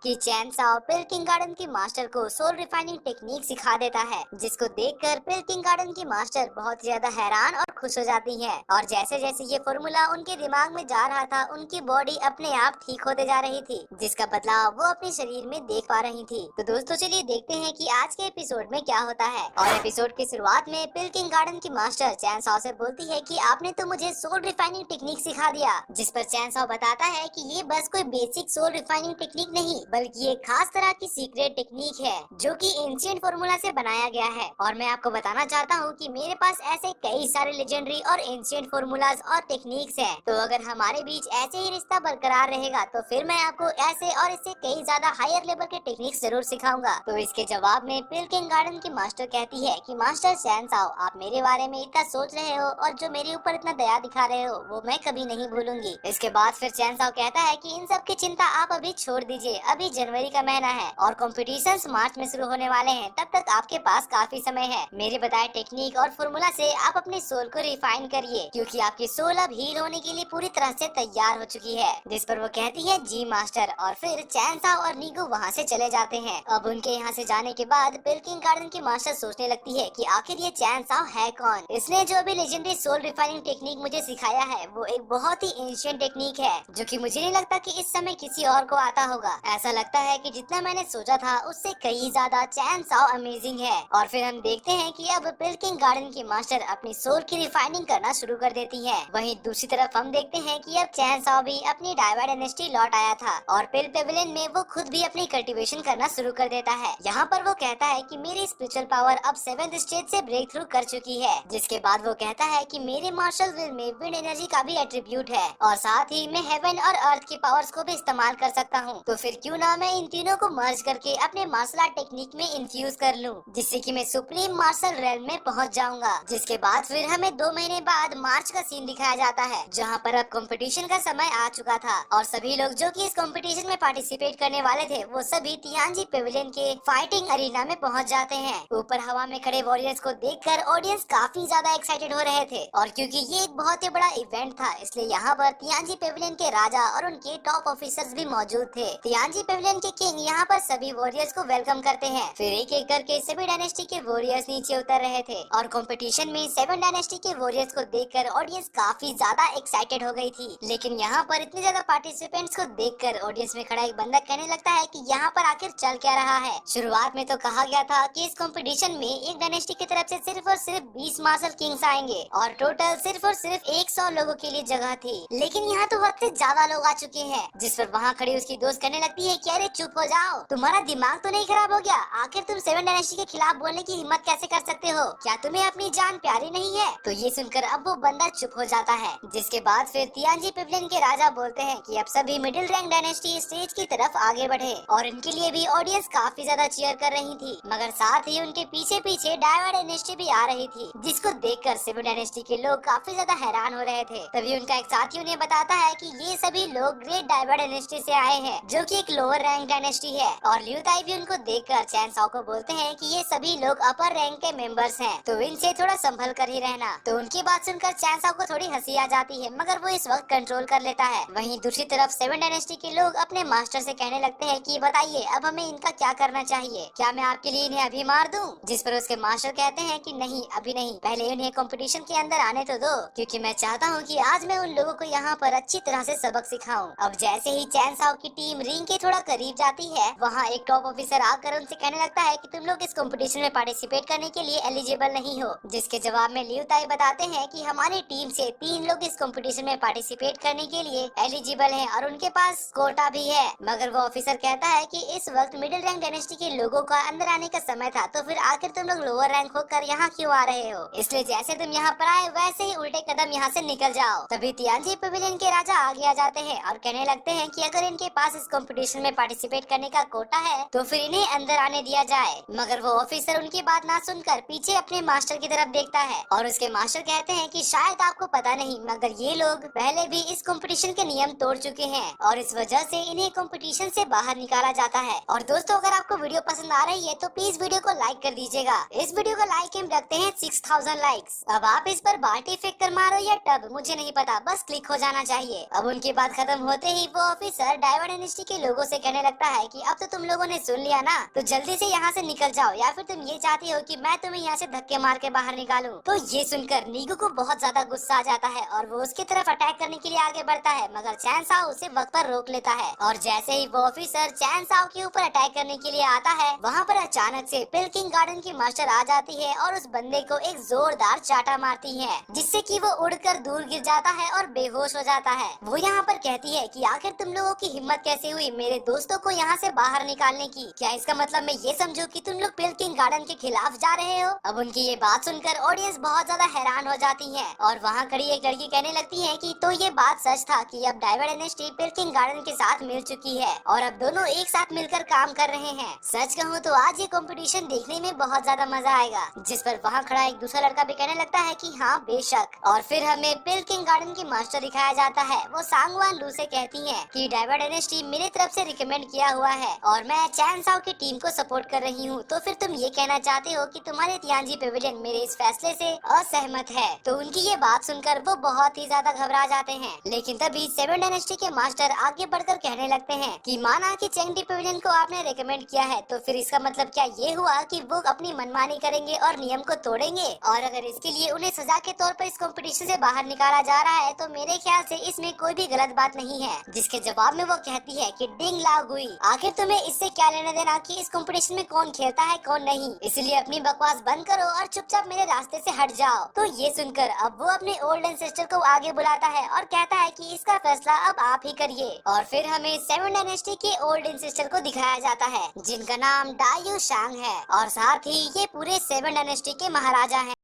कि चैन साओ पिल king garden के master को सोल रिफाइनिंग टेक्निक सिखा देता है, जिसको देखकर पिल किंग गार्डन की मास्टर बहुत ज्यादा हैरान और खुश हो जाती है। और जैसे जैसे ये फॉर्मूला उनके दिमाग में जा रहा था, उनकी बॉडी अपने आप ठीक होते जा रही थी, जिसका बदलाव वो अपने शरीर में देख पा रही थी। तो दोस्तों चलिए देखते हैं कि आज के एपिसोड में क्या होता है। और एपिसोड की शुरुआत में पिल किंग गार्डन की मास्टर चैन साओ से बोलती है कि आपने तो मुझे सोल रिफाइनिंग टेक्निक सिखा दिया, जिस पर चैन साओ बताता है कि ये बस कोई बेसिक सोल रिफाइनिंग टेक्निक नहीं, बल्कि एक खास तरह की सीक्रेट टेक्निक है जो कि एंशिएंट फॉर्मूला से बनाया गया है। और मैं आपको बताना चाहता हूँ कि मेरे पास ऐसे कई सारे लेजेंडरी और एंशिएंट फॉर्मूलाज और टेक्निक्स हैं। तो अगर हमारे बीच ऐसे ही रिश्ता बरकरार रहेगा तो फिर मैं आपको ऐसे और इससे कई ज्यादा हायर लेवल के टेक्निक्स जरूर सिखाऊंगा। तो इसके जवाब में पिल किंग गार्डन की मास्टर कहती है कि मास्टर चैन साओ, आप मेरे बारे में इतना सोच रहे हो और जो मेरे ऊपर इतना दया दिखा रहे हो वो मैं कभी नहीं भूलूंगी। इसके बाद फिर चैन साओ कहता है कि इन सब की चिंता आप अभी छोड़ दीजिए, अभी जनवरी का महीना है और कॉम्पिटिशन्स मार्च में शुरू होने वाले हैं, तब तक आपके पास काफी समय है। मेरे बताए टेक्निक और फॉर्मूला से आप अपने सोल को रिफाइन करिए, क्योंकि आपकी सोल अब हील होने के लिए पूरी तरह से तैयार हो चुकी है। जिस पर वो कहती है जी मास्टर, और फिर चैन साओ और नीगू वहाँ से चले जाते हैं। अब उनके यहाँ से जाने के बाद पिल किंग गार्डन की मास्टर सोचने लगती है कि आखिर ये चैन साओ है कौन। इसने जो भी लेजेंडरी सोल रिफाइनिंग टेक्निक मुझे सिखाया है वो एक बहुत ही एंशिएंट टेक्निक है, जो कि मुझे नहीं लगता कि इस समय किसी और को आता होगा। ऐसा लगता है कि जितना मैंने सोचा था उससे कई ज्यादा चैन साओ अमेजिंग है। और फिर हम देखते हैं कि अब पिल किंग गार्डन की मास्टर अपनी सोल की रिफाइनिंग करना शुरू कर देती है। वहीं दूसरी तरफ हम देखते हैं कि अब चैन साओ भी अपनी डायवा डायनेस्टी लौट आया था और पिल पेविलियन में वो खुद भी अपनी कल्टीवेशन करना शुरू कर देता है। यहाँ पर वो कहता है कि मेरी स्पिरिचुअल पावर अब 7th स्टेज से ब्रेक थ्रू कर चुकी है। जिसके बाद वो कहता है कि मेरे मार्शल विल में विंड एनर्जी का भी एट्रीब्यूट है और साथ ही मैं हेवन और अर्थ की पावर्स को भी इस्तेमाल कर सकता हूँ। तो फिर क्यों ना मैं इन तीनों को मर्ज करके अपने मार्शल आर्ट टेक्निक में इन्फ्यूज कर लूँ, जिससे कि मैं सुप्रीम मार्शल रेल्म में पहुँच जाऊंगा। जिसके बाद फिर हमें 2 महीने बाद मार्च का सीन दिखाया जाता है, जहाँ पर अब कंपटीशन का समय आ चुका था और सभी लोग जो कि इस कंपटीशन में पार्टिसिपेट करने वाले थे वो सभी तियानजी पेविलियन के फाइटिंग अरीना में पहुँच जाते हैं। ऊपर हवा में खड़े वॉरियर्स को देखकर ऑडियंस काफी ज्यादा एक्साइटेड हो रहे थे, और क्योंकि ये एक बहुत ही बड़ा इवेंट था इसलिए यहाँ पर तियानजी पेविलियन के राजा और उनके टॉप ऑफिसर्स भी मौजूद थे। तियानजी पेविलियन के किंग यहाँ पर सभी वॉरियर्स को वेलकम करते हैं। फिर एक एक करके सभी डायनेस्टी के वॉरियर्स नीचे उतर रहे थे और कंपटीशन में 7 डायनेस्टी के वॉरियर्स को देखकर ऑडियंस काफी ज्यादा एक्साइटेड हो गई थी। लेकिन यहाँ पर इतने ज्यादा पार्टिसिपेंट्स को देखकर ऑडियंस में खड़ा एक बंदा कहने लगता है कि यहाँ पर आखिर चल क्या रहा है। शुरुआत में तो कहा गया था कि इस कंपटीशन में एक डायनेस्टी की तरफ से सिर्फ और सिर्फ 20 मार्शल किंग्स आएंगे और टोटल सिर्फ और सिर्फ 100 लोगों के लिए जगह थी, लेकिन यहाँ तो हद से ज्यादा लोग आ चुके हैं। जिस पर वहाँ खड़ी उसकी दोस्त कहने लगती है कि अरे चुप हो जाओ, तुम्हारा दिमाग तो नहीं खराब हो गया? आखिर तुम 7 डायनेस्टी के खिलाफ बोलने की हिम्मत कैसे कर सकते हो? क्या तुम्हें अपनी जान प्यारी नहीं है? तो ये सुनकर अब वो बंदा चुप हो जाता है। जिसके बाद फिर तियानजी पेविलियन के राजा बोलते हैं कि अब सभी मिडिल रैंक डायनेस्टी स्टेज की तरफ आगे बढ़े, और इनके लिए भी ऑडियंस काफी ज्यादा चीयर कर रही थी, मगर साथ ही उनके पीछे पीछे डायवा डायनेस्टी भी आ रही थी, जिसको देखकर 7 डायनेस्टी के लोग काफी ज्यादा हैरान हो रहे थे। तभी उनका एक साथी उन्हें बताता है कि ये सभी लोग ग्रेट डायवा डायनेस्टी से आए हैं, जो कि एक लोअर रैंक डायनेस्टी है। और लियू ताई भी उनको देखकर चैन साओ को बोलते हैं कि ये सभी लोग अपर रैंक के मेंबर्स हैं, तो इनसे थोड़ा संभल कर ही रहना। तो उनकी बात सुनकर चैन साओ को थोड़ी हंसी आ जाती है, मगर वो इस वक्त कंट्रोल कर लेता है। वहीं दूसरी तरफ 7 डायनेस्टी के लोग अपने मास्टर से कहने लगते हैं कि बताइए अब हमें इनका क्या करना चाहिए, क्या मैं आपके लिए इन्हें अभी मार दूं? जिस पर उसके मास्टर कहते हैं कि नहीं, अभी नहीं, पहले उन्हें कंपटीशन के अंदर आने तो दो, क्योंकि मैं चाहता हूँ कि आज मैं उन लोगों को यहाँ पर अच्छी तरह से सबक सिखाऊं। अब जैसे ही चैन साओ की टीम रिंग के थोड़ा करीब जाती है, वहाँ एक टॉप ऑफिसर आकर उनसे कहने लगता है कि तुम लोग इस कंपटीशन में पार्टिसिपेट करने के लिए एलिजिबल नहीं हो। जिसके जवाब में लियू ताई बताते हैं कि हमारी टीम से 3 लोग इस कंपटीशन में पार्टिसिपेट करने के लिए एलिजिबल हैं और उनके पास कोटा भी है। मगर वो ऑफिसर कहता है कि इस वक्त मिडिल रैंक डायनेस्टी के लोगों का अंदर आने का समय था, तो फिर आखिर तुम लोग लोअर रैंक होकर यहाँ क्यों आ रहे हो? इसलिए जैसे तुम यहाँ पर आए वैसे ही उल्टे कदम यहाँ से निकल जाओ। तभी तियानजी पेविलियन के राजा आगे आ जाते हैं और कहने लगते हैं कि अगर इनके पास इस कंपटीशन में पार्टिसिपेट करने का कोटा है तो फिर इन्हें अंदर आने दिया जाए। मगर वो ऑफिसर उनकी बात ना सुनकर पीछे अपने मास्टर की तरफ देखता है और उसके मास्टर कहते हैं कि शायद आपको पता नहीं, मगर ये लोग पहले भी इस कंपटीशन के नियम तोड़ चुके हैं और इस वजह से इन्हें कंपटीशन से बाहर निकाला जाता है। और दोस्तों, अगर आपको वीडियो पसंद आ रही है तो प्लीज वीडियो को लाइक कर दीजिएगा। इस वीडियो का लाइक हम रखते हैं 6000 लाइक्स। अब आप इस पर बाल्टी फेंक कर मारो या टब, मुझे नहीं पता, बस क्लिक हो जाना चाहिए। अब उनकी बात खत्म होते ही वो ऑफिसर डायवा डायनेस्टी के लोगों से कहने लगता है कि अब तो तुम लोगों ने सुन लिया ना, तो जल्दी से यहाँ से निकल जाओ, या फिर तुम ये चाहती हो कि मैं तुम्हें यहाँ से धक्के मार के बाहर निकालूं। तो ये सुनकर नीगू को बहुत ज्यादा गुस्सा आ जाता है और वो उसकी तरफ अटैक करने के लिए आगे बढ़ता है, मगर चैन साओ उसे वक्त पर रोक लेता है। और जैसे ही वो ऑफिसर चैन साओ के ऊपर अटैक करने के लिए आता है, वहाँ पर अचानक से पिल्किंग गार्डन की मास्टर आ जाती है और उस बंदे को एक जोरदार चाटा मारती है, जिससे कि वो उड़कर दूर गिर जाता है और बेहोश हो जाता है। वो यहाँ पर कहती है कि आखिर तुम लोगों की हिम्मत कैसे हुई मेरे दोस्तों को यहाँ से बाहर निकालने की? क्या इसका मतलब मैं ये समझूं कि तुम लोग पिल्किंग गार्डन के खिलाफ जा रहे हो? अब उनकी ये बात सुनकर ऑडियंस बहुत ज्यादा हैरान हो जाती है और वहाँ खड़ी एक लड़की कहने लगती है कि तो ये बात सच था कि अब डायवर डायनेस्टी पिल्किंग गार्डन के साथ मिल चुकी है और अब दोनों एक साथ मिलकर काम कर रहे हैं। सच कहूँ तो आज ये कंपटीशन देखने में बहुत ज्यादा मजा आएगा। जिस पर वहाँ खड़ा एक दूसरा लड़का भी कहने लगता है कि हाँ बेशक। और फिर हमें पिल्किंग गार्डन की मास्टर दिखाया जाता है। वो सांगवान लू से कहती है कि डायवर डायनेस्टी मेरी तरफ से रिकमेंड किया हुआ है और मैं चैन साओ की टीम को सपोर्ट कर रही हूँ, तो फिर तुम ये कहना चाहते हो कि तुम्हारे तियांजी पेविलियन मेरे इस फैसले से असहमत है? तो उनकी ये बात सुनकर वो बहुत ही ज्यादा घबरा जाते हैं। लेकिन तभी सेवन डायनेस्टी के मास्टर आगे बढ़कर कहने लगते हैं कि माना कि चेंगडी पेविलियन को आपने रिकमेंड किया है, तो फिर इसका मतलब क्या ये हुआ कि वो अपनी मनमानी करेंगे और नियम को तोड़ेंगे? और अगर इसके लिए उन्हें सजा के तौर पर इस कंपटीशन से बाहर निकाला जा रहा है, तो मेरे ख्याल से इसमें कोई भी गलत बात नहीं है। जिसके जवाब में वो कहती है कि डिंग लाओ गुई, आखिर तुम्हें इससे क्या लेना देना कि इस कंपटीशन में कौन खेलता है कौन नहीं? इसलिए अपनी बकवास बंद करो और चुपचाप मेरे रास्ते से हट जाओ। तो ये सुनकर अब वो अपने ओल्ड एंसेस्टर को आगे बुलाता है और कहता है कि इसका फैसला अब आप ही करिए। और फिर हमें सेवन डायनेस्टी के ओल्ड एंसेस्टर को दिखाया जाता है, जिनका नाम डायू शांग है और साथ ही ये पूरे सेवन डायनेस्टी के महाराजा हैं।